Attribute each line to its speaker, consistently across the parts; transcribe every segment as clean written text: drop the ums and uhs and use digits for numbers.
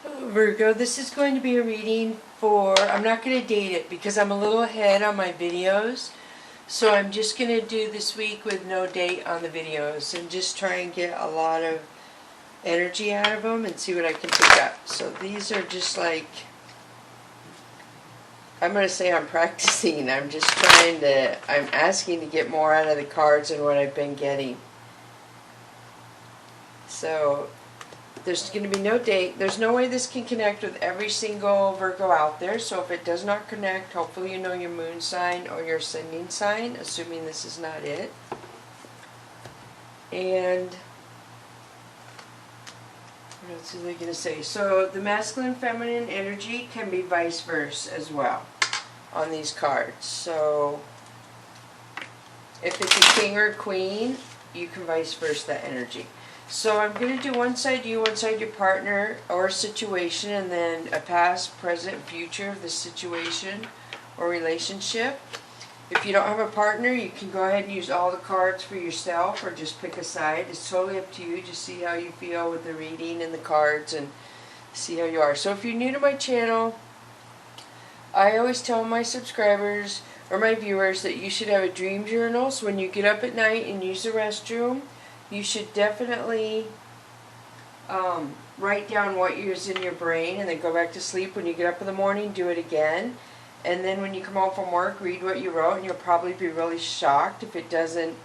Speaker 1: Virgo, this is going to be a reading for, I'm not going to date it because I'm a little ahead on my videos. So I'm just going to do this week with no date on the videos and just try and get a lot of energy out of them and see what I can pick up. So these are just like, I'm going to say I'm practicing. I'm just trying to, I'm asking to get more out of the cards than what I've been getting. So there's going to be no date. There's no way this can connect with every single Virgo out there. So if it does not connect, hopefully you know your moon sign or your ascending sign, assuming this is not it. And what else is I going to say? So the masculine feminine energy can be vice versa as well on these cards. So if it's a king or a queen, you can vice versa that energy. So I'm going to do one side you, one side your partner or situation, and then a past, present, future of the situation or relationship. If you don't have a partner, you can go ahead and use all the cards for yourself or just pick a side. It's totally up to you. Just see how you feel with the reading and the cards and see how you are. So if you're new to my channel, I always tell my subscribers or my viewers that you should have a dream journal. So when you get up at night and use the restroom, you should definitely write down what is in your brain and then go back to sleep. When you get up in the morning, do it again. And then when you come home from work, read what you wrote, and you'll probably be really shocked if it doesn't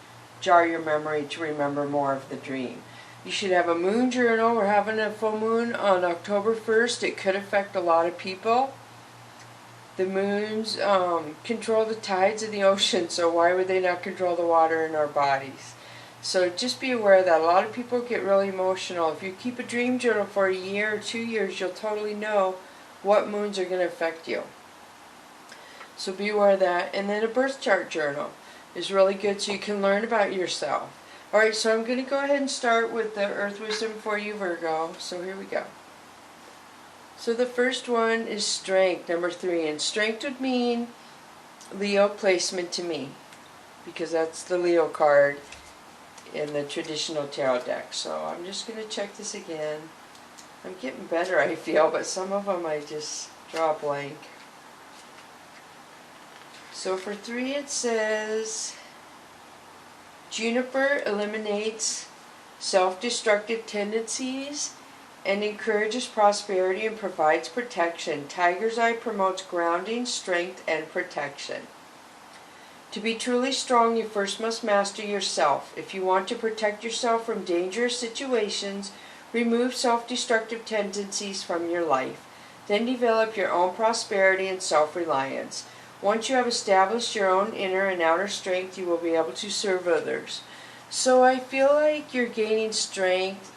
Speaker 1: jar your memory to remember more of the dream. You should have a moon journal. We're having a full moon on October 1st. It could affect a lot of people. The moons control the tides of the ocean, so why would they not control the water in our bodies? So just be aware that a lot of people get really emotional. If you keep a dream journal for a year or 2 years, you'll totally know what moons are going to affect you. So be aware of that. And then a birth chart journal is really good so you can learn about yourself. Alright, so I'm going to go ahead and start with the Earth Wisdom for you, Virgo. So here we go. So the first one is Strength, number 3. And Strength would mean Leo placement to me, because that's the Leo card in the traditional tarot deck. So I'm just going to check this again. I'm getting better, I feel, but some of them I just draw a blank. So for 3 it says, Juniper eliminates self-destructive tendencies and encourages prosperity and provides protection. Tiger's Eye promotes grounding, strength, and protection. To be truly strong, you first must master yourself. If you want to protect yourself from dangerous situations, remove self-destructive tendencies from your life. Then develop your own prosperity and self-reliance. Once you have established your own inner and outer strength, you will be able to serve others. So I feel like you're gaining strength.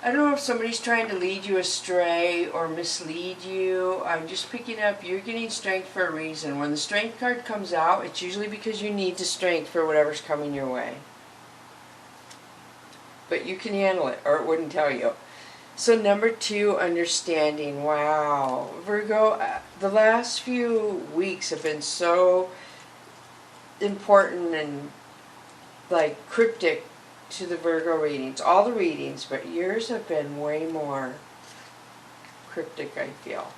Speaker 1: I don't know if somebody's trying to lead you astray or mislead you. I'm just picking up you're getting strength for a reason. When the strength card comes out, it's usually because you need the strength for whatever's coming your way. But you can handle it, or it wouldn't tell you. So number 2, understanding. Wow. Virgo, the last few weeks have been so important and like cryptic to the Virgo readings. All the readings, but yours have been way more cryptic, I feel.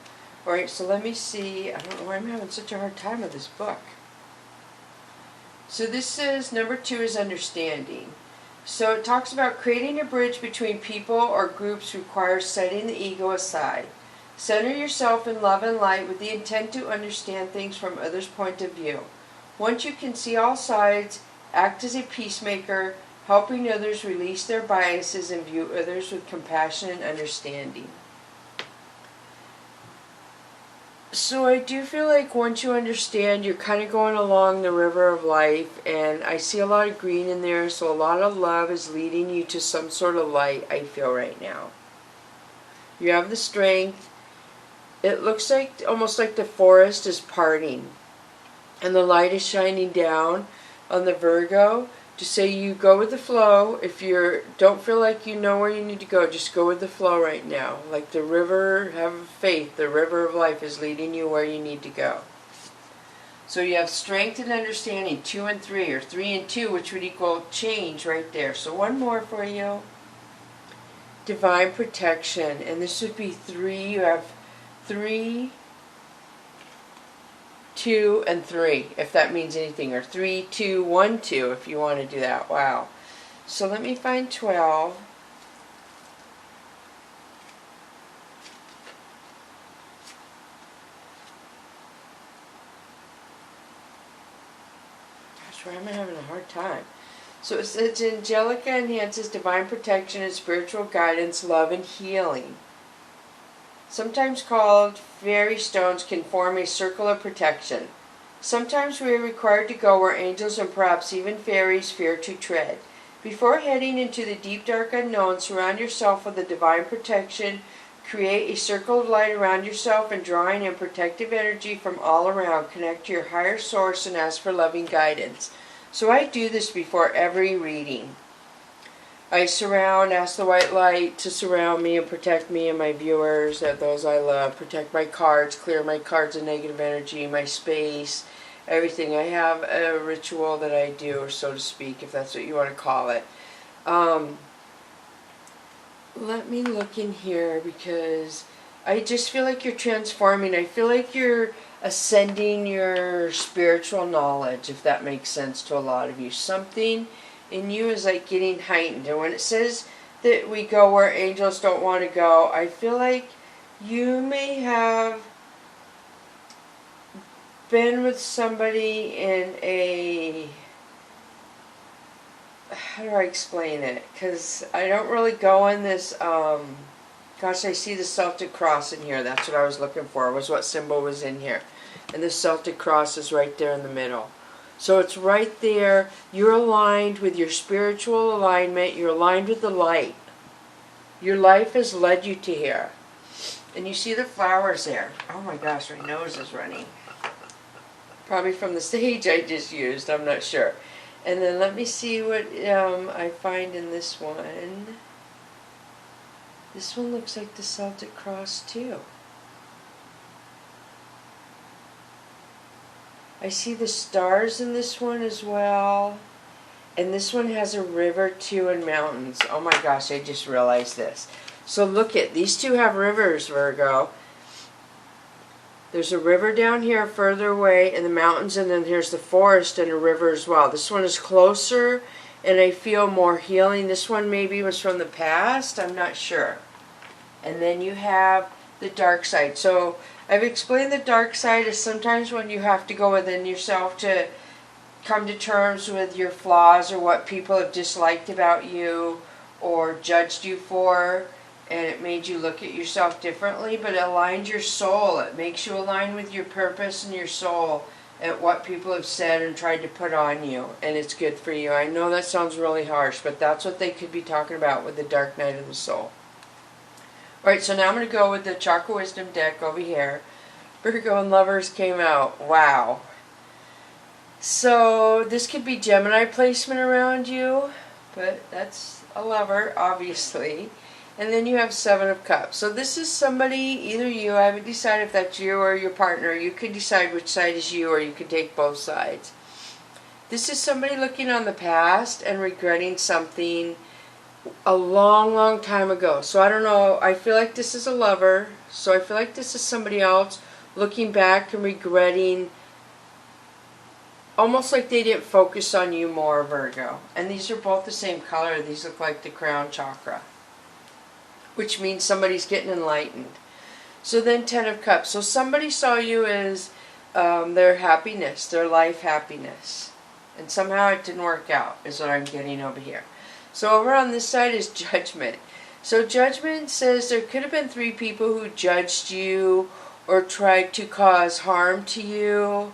Speaker 1: Alright, so let me see. I don't know why I'm having such a hard time with this book. So this says number 2 is understanding. So it talks about creating a bridge between people or groups requires setting the ego aside. Center yourself in love and light with the intent to understand things from others' point of view. Once you can see all sides, act as a peacemaker, helping others release their biases and view others with compassion and understanding. So I do feel like once you understand, you're kind of going along the river of life, and I see a lot of green in there, so a lot of love is leading you to some sort of light, I feel right now. You have the strength. It looks like almost like the forest is parting, and the light is shining down on the Virgo to say you go with the flow. If you don't feel like you know where you need to go, just go with the flow right now. Like the river, have faith, the river of life is leading you where you need to go. So you have strength and understanding, 2 and 3, or 3 and 2, which would equal change right there. So one more for you. divine protection, and this would be 3. You have 3, 2, and 3, if that means anything, or 3, 2, 1, 2, if you want to do that. Wow. So let me find 12. Gosh, why am I having a hard time? So it says Angelica enhances divine protection and spiritual guidance, love, and healing. Sometimes called fairy stones, can form a circle of protection. Sometimes we are required to go where angels and perhaps even fairies fear to tread. Before heading into the deep dark unknown, surround yourself with a divine protection. Create a circle of light around yourself and drawing in protective energy from all around. Connect to your higher source and ask for loving guidance. So I do this before every reading. I ask the white light to surround me and protect me and my viewers, those I love, protect my cards, clear my cards of negative energy, my space, everything. I have a ritual that I do, so to speak, if that's what you want to call it. Let me look in here because I just feel like you're transforming. I feel like you're ascending your spiritual knowledge, if that makes sense to a lot of you. Something in you is like getting heightened. And when it says that we go where angels don't want to go, I feel like you may have been with somebody in a, how do I explain it? Because I don't really go in this, gosh, I see the Celtic cross in here. That's what I was looking for, was what symbol was in here. And the Celtic cross is right there in the middle. So it's right there. You're aligned with your spiritual alignment. You're aligned with the light. Your life has led you to here. And you see the flowers there. Oh my gosh, my nose is running. Probably from the sage I just used, I'm not sure. And then let me see what I find in this one. This one looks like the Celtic cross too. I see the stars in this one as well. And this one has a river too and mountains. Oh my gosh, I just realized this. So look at, these two have rivers, Virgo. There's a river down here further away in the mountains, and then here's the forest and a river as well. This one is closer and I feel more healing. This one maybe was from the past, I'm not sure. And then you have the dark side. So I've explained the dark side is sometimes when you have to go within yourself to come to terms with your flaws or what people have disliked about you or judged you for, and it made you look at yourself differently, but it aligned your soul. It makes you align with your purpose and your soul at what people have said and tried to put on you, and it's good for you. I know that sounds really harsh, but that's what they could be talking about with the dark night of the soul. Alright, so now I'm going to go with the Chakra Wisdom deck over here. Virgo and Lovers came out. Wow. So this could be Gemini placement around you, but that's a lover, obviously. And then you have Seven of Cups. So this is somebody, either you, I haven't decided if that's you or your partner. You can decide which side is you, or you can take both sides. This is somebody looking on the past and regretting something a long, long time ago. So I don't know, I feel like this is a lover. So I feel like this is somebody else looking back and regretting, almost like they didn't focus on you more, Virgo. And these are both the same color. These look like the crown chakra, which means somebody's getting enlightened. So then 10 of Cups. So somebody saw you as their happiness, their life happiness. And somehow it didn't work out, is what I'm getting over here. So over on this side is Judgment. So Judgment says there could have been 3 people who judged you or tried to cause harm to you,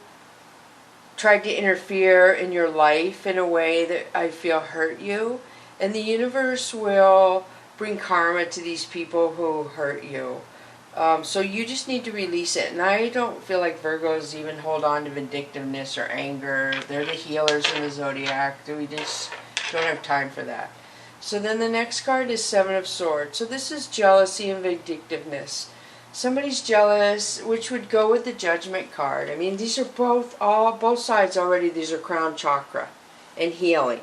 Speaker 1: tried to interfere in your life in a way that I feel hurt you. And the universe will bring karma to these people who hurt you. So you just need to release it. And I don't feel like Virgos even hold on to vindictiveness or anger. They're the healers in the zodiac. We just don't have time for that. So then the next card is Seven of Swords. So this is jealousy and vindictiveness. Somebody's jealous, which would go with the Judgment card. I mean, these are both sides already. These are crown chakra and healing.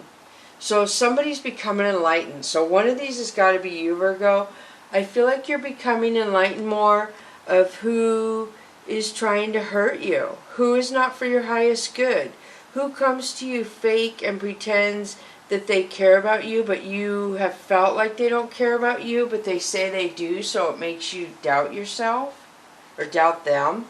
Speaker 1: So somebody's becoming enlightened. So one of these has got to be you, Virgo. I feel like you're becoming enlightened more of who is trying to hurt you, who is not for your highest good, who comes to you fake and pretends that they care about you, but you have felt like they don't care about you, but they say they do, so it makes you doubt yourself or doubt them.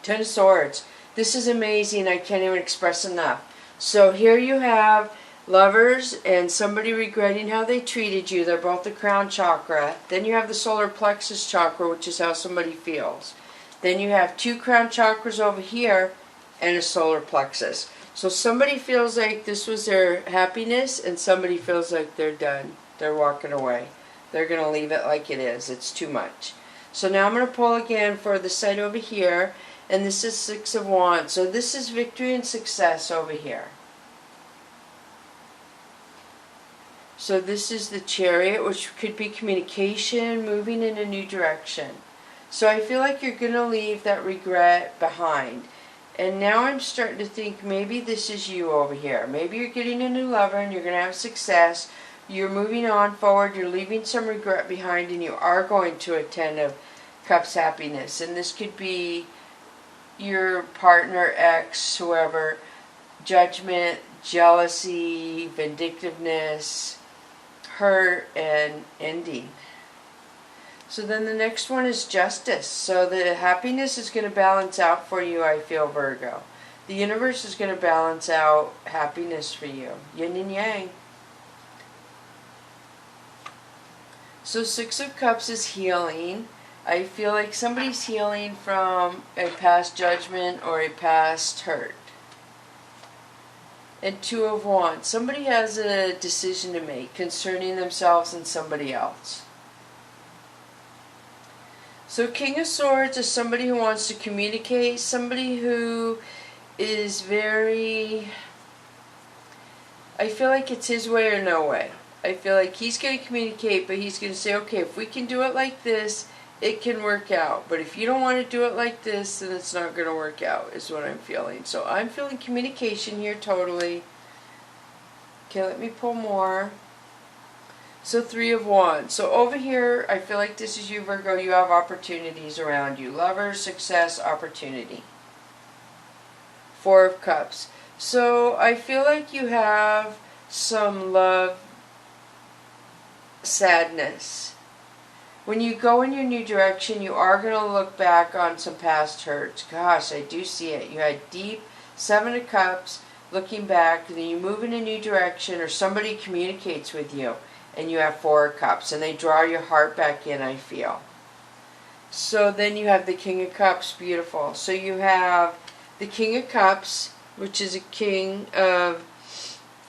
Speaker 1: Ten of Swords. This is amazing. I can't even express enough. So here you have Lovers and somebody regretting how they treated you. They're both the crown chakra. Then you have the solar plexus chakra, which is how somebody feels. Then you have two crown chakras over here and a solar plexus. So somebody feels like this was their happiness, and somebody feels like they're done. They're walking away. They're going to leave it like it is. It's too much. So now I'm going to pull again for the side over here, and this is Six of Wands. So this is victory and success over here. So this is the Chariot, which could be communication, moving in a new direction. So I feel like you're going to leave that regret behind. And now I'm starting to think maybe this is you over here. Maybe you're getting a new lover and you're going to have success. You're moving on forward. You're leaving some regret behind, and you are going to a Ten of Cups happiness. And this could be your partner, ex, whoever. Judgment, jealousy, vindictiveness, hurt, and ending. So then the next one is Justice. So the happiness is going to balance out for you, I feel, Virgo. The universe is going to balance out happiness for you. Yin and Yang. So Six of Cups is healing. I feel like somebody's healing from a past judgment or a past hurt. And Two of Wands. Somebody has a decision to make concerning themselves and somebody else. So King of Swords is somebody who wants to communicate, somebody who is very, I feel like it's his way or no way. I feel like he's going to communicate, but he's going to say, okay, if we can do it like this, it can work out. But if you don't want to do it like this, then it's not going to work out, is what I'm feeling. So I'm feeling communication here totally. Okay, let me pull more. So Three of Wands. So over here, I feel like this is you, Virgo. You have opportunities around you. Lovers, success, opportunity. Four of Cups. So I feel like you have some love, sadness. When you go in your new direction, you are going to look back on some past hurts. Gosh, I do see it. You had deep Seven of Cups, looking back, and then you move in a new direction, or somebody communicates with you. And you have Four of Cups, and they draw your heart back in, I feel. So then you have the King of Cups, beautiful. So you have the King of Cups, which is a king of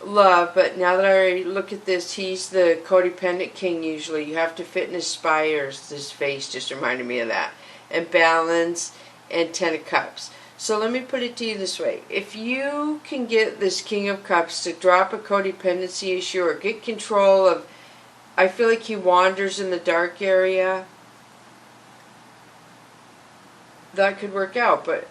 Speaker 1: love, but now that I look at this, he's the codependent king usually. You have to fit in his spires. This face just reminded me of that. And balance, and Ten of Cups. So let me put it to you this way. If you can get this King of Cups to drop a codependency issue or get control of, I feel like he wanders in the dark area, that could work out, but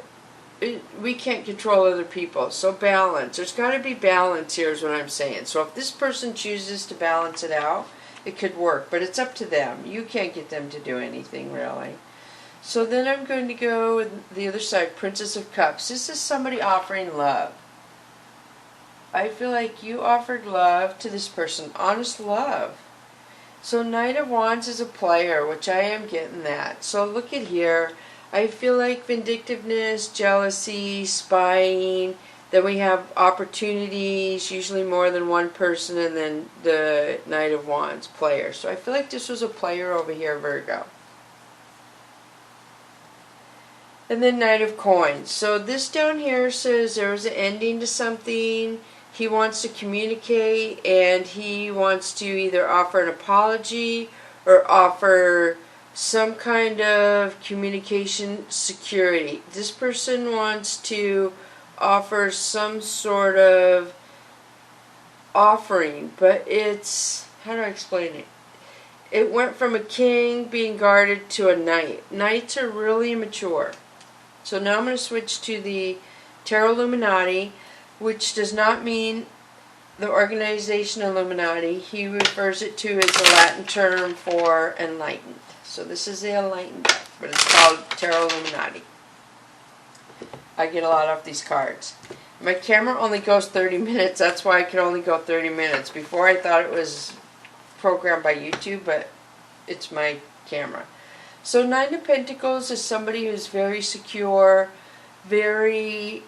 Speaker 1: we can't control other people. So balance. There's got to be balance here is what I'm saying. So if this person chooses to balance it out, it could work, but it's up to them. You can't get them to do anything, really. So then I'm going to go with the other side, Princess of Cups. This is somebody offering love. I feel like you offered love to this person, honest love. So Knight of Wands is a player, which I am getting that. So look at here. I feel like vindictiveness, jealousy, spying. Then we have opportunities, usually more than one person, and then the Knight of Wands, player. So I feel like this was a player over here, Virgo. And then Knight of Coins. So this down here says there was an ending to something. He wants to communicate, and he wants to either offer an apology or offer some kind of communication security. This person wants to offer some sort of offering, but it's, how do I explain it? It went from a king being guarded to a knight. Knights are really immature. So now I'm going to switch to the Tarot Illuminati, which does not mean the organization Illuminati, he refers it to as the Latin term for enlightened. So this is the enlightened deck, but it's called Tarot Illuminati. I get a lot off these cards. My camera only goes 30 minutes. That's why I could only go 30 minutes. Before I thought it was programmed by YouTube, but it's my camera. So Nine of Pentacles is somebody who's very secure, very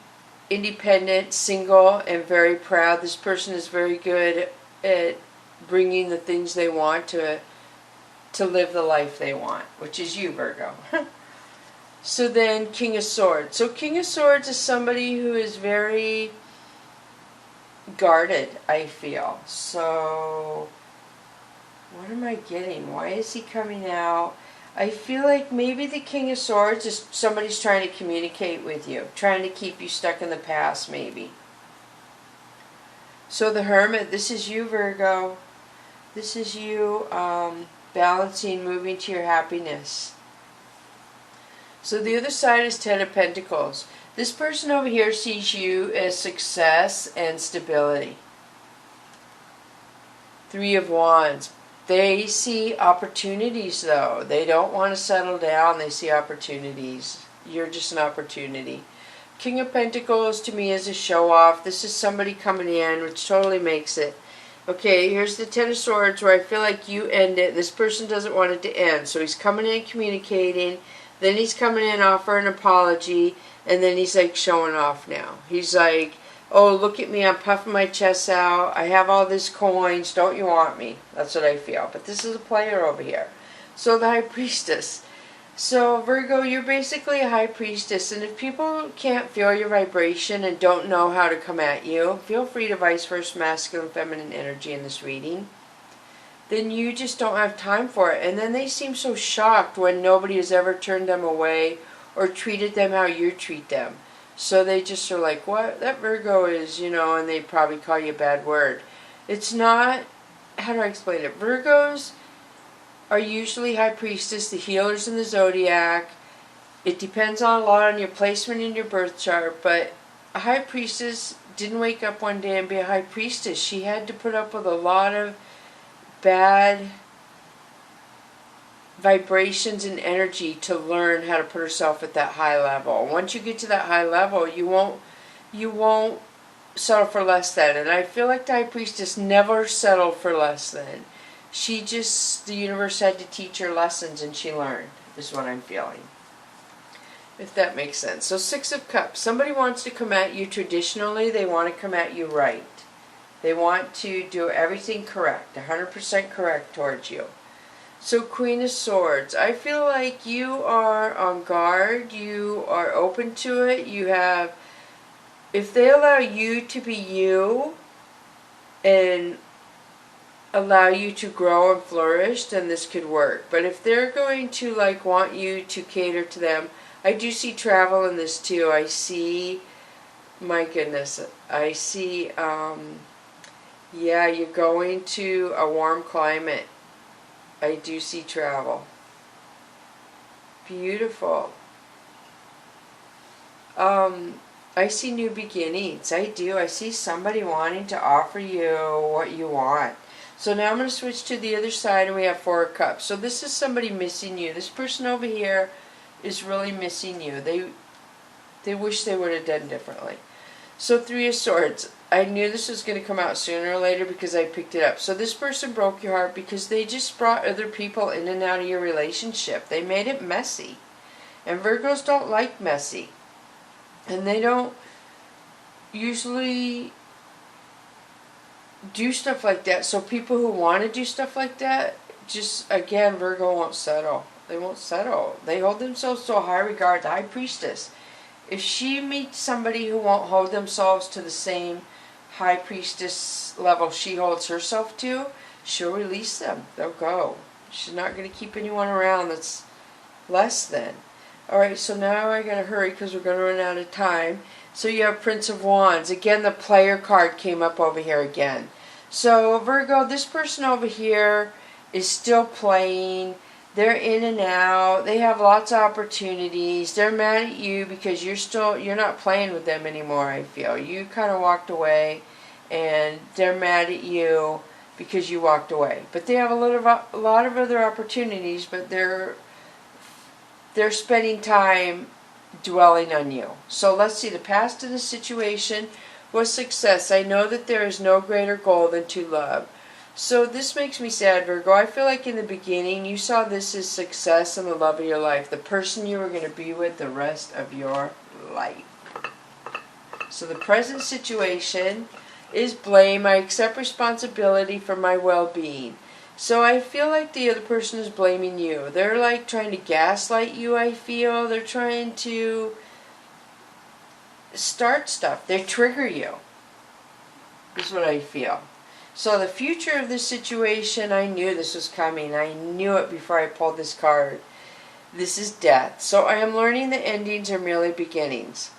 Speaker 1: independent, single, and very proud. This person is very good at bringing the things they want to live the life they want, which is you, Virgo. So then King of Swords. So King of Swords is somebody who is very guarded, I feel. So what am I getting? Why is he coming out? I feel like maybe the King of Swords is somebody's trying to communicate with you, trying to keep you stuck in the past, maybe. So the Hermit, this is you, Virgo. This is you balancing, moving to your happiness. So the other side is Ten of Pentacles. This person over here sees you as success and stability. Three of Wands. They see opportunities, though. They don't want to settle down. They see opportunities. You're just an opportunity. King of Pentacles to me is a show-off. This is somebody coming in, which totally makes it. Okay, here's the Ten of Swords where I feel like you end it. This person doesn't want it to end. So he's coming in communicating. Then he's coming in offering an apology. And then he's like showing off now. He's like, oh, look at me, I'm puffing my chest out. I have all these coins. Don't you want me? That's what I feel. But this is a player over here. So the High Priestess. So Virgo, you're basically a High Priestess. And if people can't feel your vibration and don't know how to come at you, feel free to vice versa, masculine, feminine energy in this reading. Then you just don't have time for it. And then they seem so shocked when nobody has ever turned them away or treated them how you treat them. So they just are like, what? That Virgo is, you know, and they probably call you a bad word. It's not, how do I explain it? Virgos are usually High Priestess, the healers in the zodiac. It depends on a lot on your placement in your birth chart, but a High Priestess didn't wake up one day and be a High Priestess. She had to put up with a lot of bad vibrations and energy to learn how to put herself at that high level. Once you get to that high level, you won't settle for less than. And I feel like the High Priestess never settled for less than. She just, the universe had to teach her lessons and she learned, is what I'm feeling. If that makes sense. So Six of Cups. Somebody wants to come at you traditionally. They want to come at you right. They want to do everything correct, 100% correct towards you. So Queen of Swords, I feel like you are on guard, you are open to it, you have, if they allow you to be you and allow you to grow and flourish, then this could work. But if they're going to like want you to cater to them, I do see travel in this too. I see, my goodness, I see, yeah, you're going to a warm climate. I do see travel. Beautiful. I see new beginnings. I do. I see somebody wanting to offer you what you want. So now I'm going to switch to the other side and we have Four of Cups. So this is somebody missing you. This person over here is really missing you. They wish they would have done differently. So Three of Swords. I knew this was going to come out sooner or later because I picked it up. So this person broke your heart because they just brought other people in and out of your relationship. They made it messy. And Virgos don't like messy. And they don't usually do stuff like that. So people who want to do stuff like that, just, again, Virgo won't settle. They won't settle. They hold themselves to a high regard. The High Priestess. If she meets somebody who won't hold themselves to the same High Priestess level she holds herself to, she'll release them. They'll go. She's not going to keep anyone around that's less than. Alright, so now I gotta hurry because we're going to run out of time. So you have Prince of Wands. Again, the player card came up over here again. So Virgo, this person over here is still playing. They're in and out. They have lots of opportunities. They're mad at you because you're not playing with them anymore, I feel. You kind of walked away. and they're mad at you because you walked away. But they have a lot of other opportunities, but they're spending time dwelling on you. So let's see, the past of the situation was success. I know that there is no greater goal than to love. So this makes me sad, Virgo. I feel like in the beginning you saw this as success and the love of your life, the person you were going to be with the rest of your life. So the present situation is blame. I accept responsibility for my well-being. So I feel like the other person is blaming you. They're like trying to gaslight you, I feel. They're trying to start stuff. They trigger you. This is what I feel. So the future of this situation, I knew this was coming. I knew it before I pulled this card. This is death. So I am learning that endings are merely beginnings.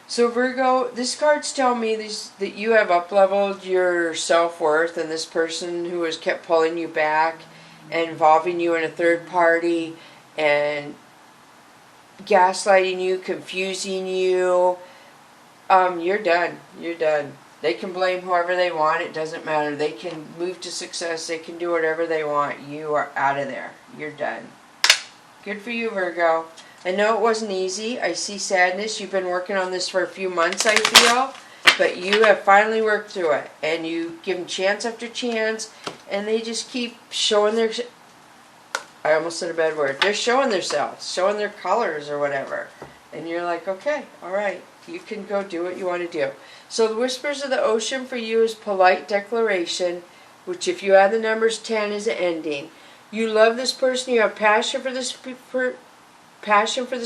Speaker 1: So Virgo, this card's telling me that you have up-leveled your self-worth, and this person who has kept pulling you back and involving you in a third party and gaslighting you, confusing you, you're done. You're done. They can blame whoever they want. It doesn't matter. They can move to success. They can do whatever they want. You are out of there. You're done. Good for you, Virgo. I know it wasn't easy. I see sadness. You've been working on this for a few months, I feel. But you have finally worked through it. And you give them chance after chance. And they just keep showing their... I almost said a bad word. They're showing themselves. Showing their colors or whatever. And you're like, okay, alright. You can go do what you want to do. So the Whispers of the Ocean for you is polite declaration, which if you add the numbers 10 is an ending. You love this person. You have passion for this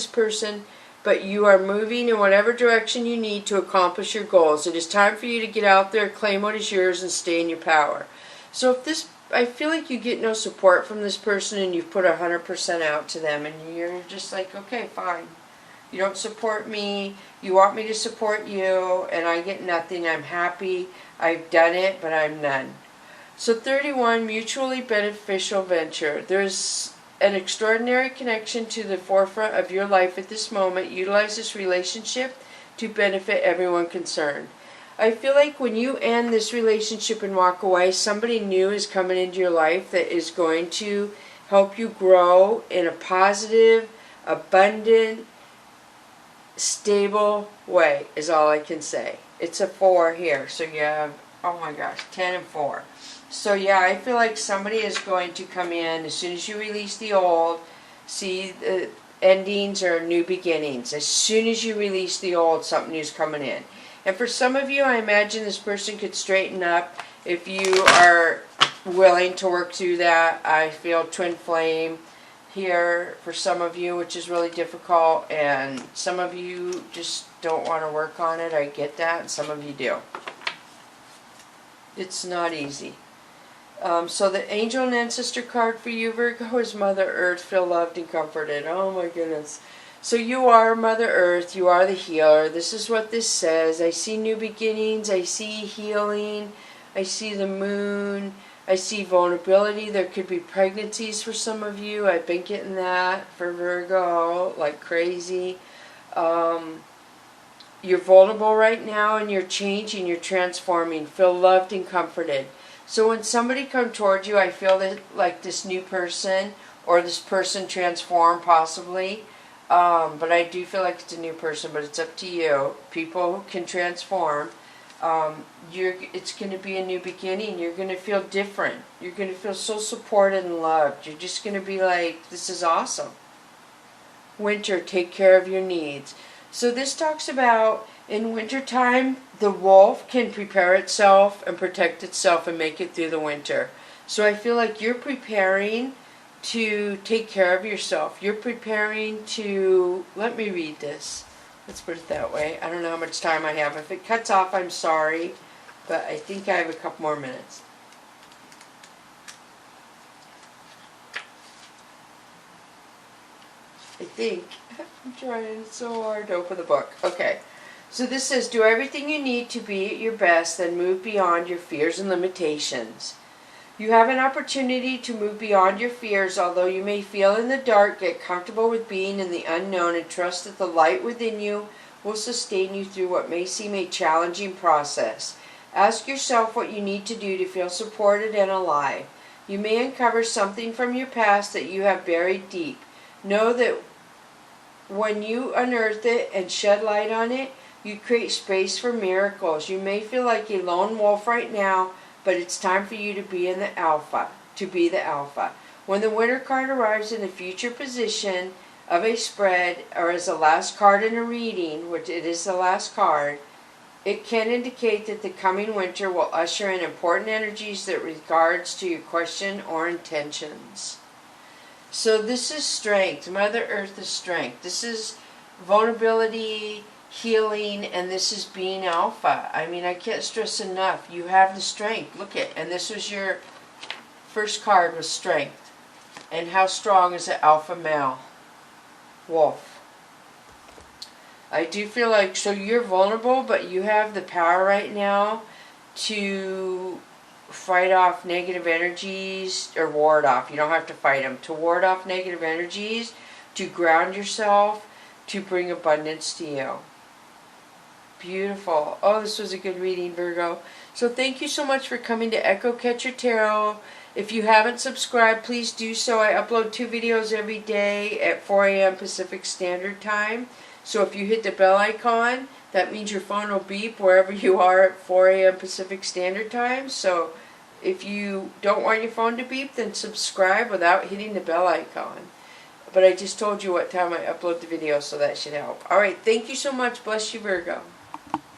Speaker 1: person, but you are moving in whatever direction you need to accomplish your goals. It is time for you to get out there, claim what is yours, and stay in your power. So if this, I feel like you get no support from this person and you've put 100% out to them and you're just like, okay, fine. You don't support me, you want me to support you, and I get nothing. I'm happy, I've done it, but I'm none. So 31, mutually beneficial venture. There's an extraordinary connection to the forefront of your life at this moment. Utilize this relationship to benefit everyone concerned. I feel like when you end this relationship and walk away, somebody new is coming into your life that is going to help you grow in a positive, abundant, stable way is all I can say. It's a 4 here. So you have, oh my gosh, 10 and 4. So yeah, I feel like somebody is going to come in as soon as you release the old. See, the endings are new beginnings. As soon as you release the old, something new is coming in. And for some of you, I imagine this person could straighten up if you are willing to work through that. I feel twin flame here for some of you, which is really difficult, and some of you just don't want to work on it. I get that, and some of you do. It's not easy. So the angel and ancestor card for you, Virgo, is Mother Earth. Feel loved and comforted. Oh my goodness. So you are Mother Earth. You are the healer. This is what this says. I see new beginnings. I see healing. I see the moon. I see vulnerability. There could be pregnancies for some of you. I've been getting that for Virgo like crazy. You're vulnerable right now and you're changing. You're transforming. Feel loved and comforted. So when somebody comes towards you, I feel that like this new person or this person transform possibly. But I do feel like it's a new person, but it's up to you. People can transform. It's going to be a new beginning. You're going to feel different. You're going to feel so supported and loved. You're just going to be like, this is awesome. Winter, take care of your needs. So this talks about in wintertime, the wolf can prepare itself and protect itself and make it through the winter. So I feel like you're preparing to take care of yourself. You're preparing to, let me read this. Let's put it that way. I don't know how much time I have. If it cuts off, I'm sorry, but I think I have a couple more minutes. I think. I'm trying so hard to open the book. Okay. So this says, do everything you need to be at your best, then move beyond your fears and limitations. You have an opportunity to move beyond your fears. Although you may feel in the dark, get comfortable with being in the unknown and trust that the light within you will sustain you through what may seem a challenging process. Ask yourself what you need to do to feel supported and alive. You may uncover something from your past that you have buried deep. Know that when you unearth it and shed light on it, you create space for miracles. You may feel like a lone wolf right now, but it's time for you to be in the alpha, When the winner card arrives in the future position of a spread or as the last card in a reading, which it is the last card, it can indicate that the coming winter will usher in important energies that regards to your question or intentions. So this is strength. Mother Earth is strength. This is vulnerability, healing, and this is being alpha. I mean, I can't stress enough. You have the strength. Look at, and this was your first card was strength. And how strong is the alpha male wolf? I do feel like, so you're vulnerable, but you have the power right now to fight off negative energies, or ward off. You don't have to fight them. To ward off negative energies, to ground yourself, to bring abundance to you. Beautiful. Oh, this was a good reading, Virgo. So thank you so much for coming to Echo Catcher Tarot. If you haven't subscribed, please do so. I upload 2 videos every day at 4 a.m. Pacific Standard Time. So if you hit the bell icon, that means your phone will beep wherever you are at 4 a.m. Pacific Standard Time. So if you don't want your phone to beep, then subscribe without hitting the bell icon. But I just told you what time I upload the video, so that should help. Alright, thank you so much. Bless you, Virgo.